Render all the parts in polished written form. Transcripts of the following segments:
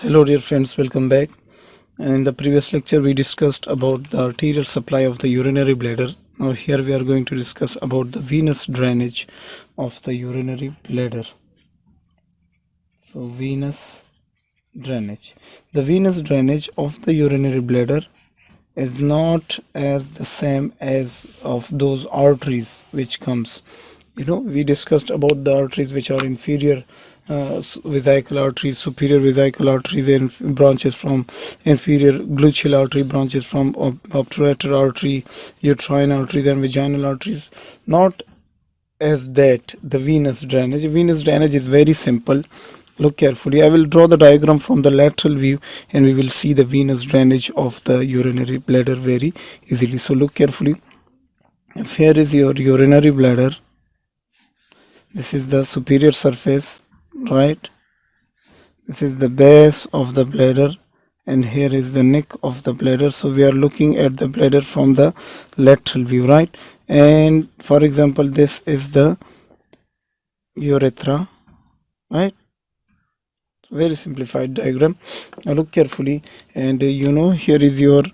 Hello dear friends, welcome back. And in the previous lecture we discussed about the arterial supply of the urinary bladder. Now here we are going to discuss about the venous drainage of the urinary bladder. So venous drainage. The venous drainage of the urinary bladder is not as the same as of those arteries which comes. We discussed about the arteries which are inferior vesical arteries, superior vesical arteries, and branches from inferior gluteal artery, branches from obturator artery, uterine arteries, and vaginal arteries. Not as that the venous drainage. Venous drainage is very simple. Look carefully. I will draw the diagram from the lateral view and we will see the venous drainage of the urinary bladder very easily. So look carefully. If here is your urinary bladder, this is the superior surface, right? This is the base of the bladder and here is the neck of the bladder. So we are looking at the bladder from the lateral view, right? And for example, this is the urethra, right? Very simplified diagram. Now look carefully, and here is your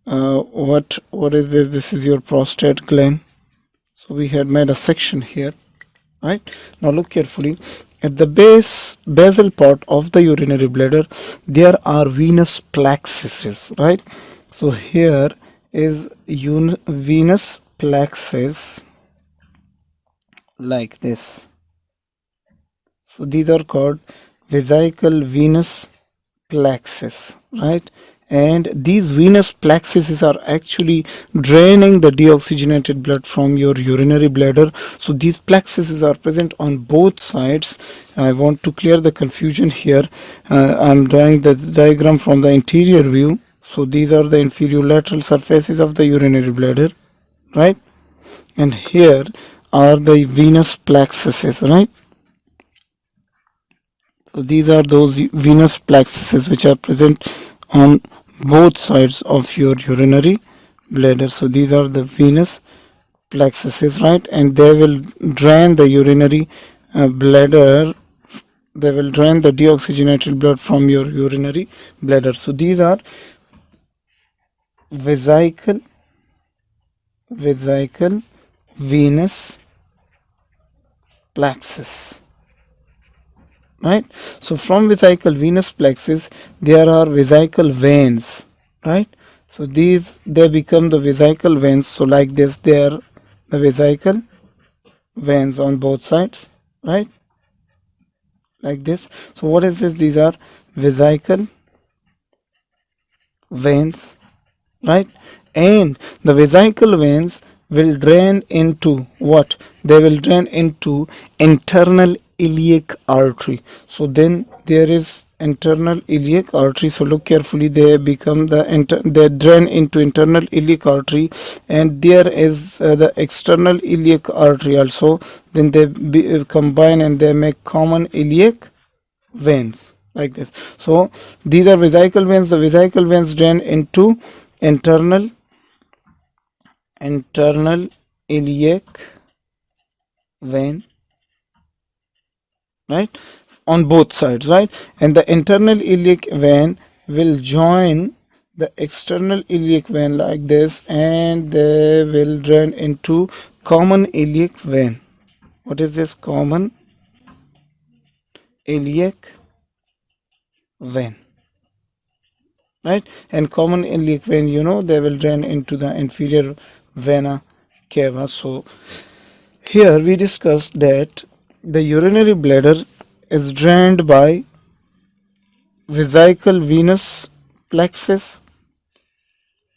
what is this? This is your prostate gland. So we had made a section here, right? Now look carefully. At the basal part of the urinary bladder, there are venous plexuses, right? So here is venous plexus like this. So these are called vesical venous plexus, right? And these venous plexuses are actually draining the deoxygenated blood from your urinary bladder. So these plexuses are present on both sides. I want to clear the confusion here. I'm drawing the diagram from the interior view. So these are the inferior lateral surfaces of the urinary bladder, right? And here are the venous plexuses, right? So these are those venous plexuses which are present on both sides of your urinary bladder. So these are the venous plexuses, right? And they will drain the urinary bladder. They will drain the deoxygenated blood from your urinary bladder. So these are vesical venous plexus, right? So from vesical venous plexus there are vesical veins, right? So these they become the vesical veins. So like this, they are the vesical veins on both sides, right? Like this. So what is this? These are vesical veins, right? And the vesical veins will drain into what? They will drain into internal iliac artery. So then there is internal iliac artery. So look carefully, they become they drain into internal iliac artery, and there is the external iliac artery also. Then they combine and they make common iliac veins like this. So these are vesical veins. The vesical veins drain into internal iliac vein, right, on both sides, right? And the internal iliac vein will join the external iliac vein like this, and they will drain into common iliac vein. What is this? Common iliac vein, right? And common iliac vein, they will drain into the inferior vena cava. So here we discussed that the urinary bladder is drained by vesical venous plexus.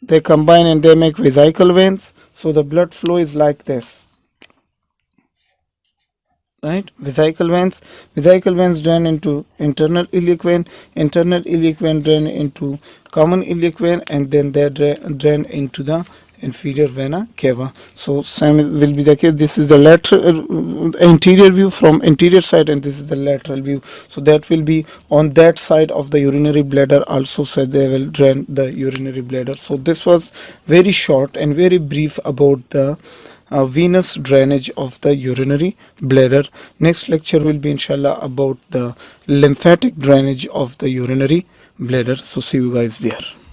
They combine and they make vesical veins. So the blood flow is like this, right? Vesical veins drain into internal iliac vein drain into common iliac vein, and then they drain into the inferior vena cava. So same will be the case. This is the lateral interior view from interior side, and this is the lateral view. So that will be on that side of the urinary bladder also. So they will drain the urinary bladder. So this was very short and very brief about the venous drainage of the urinary bladder. Next lecture will be inshallah about the lymphatic drainage of the urinary bladder. So see you guys there.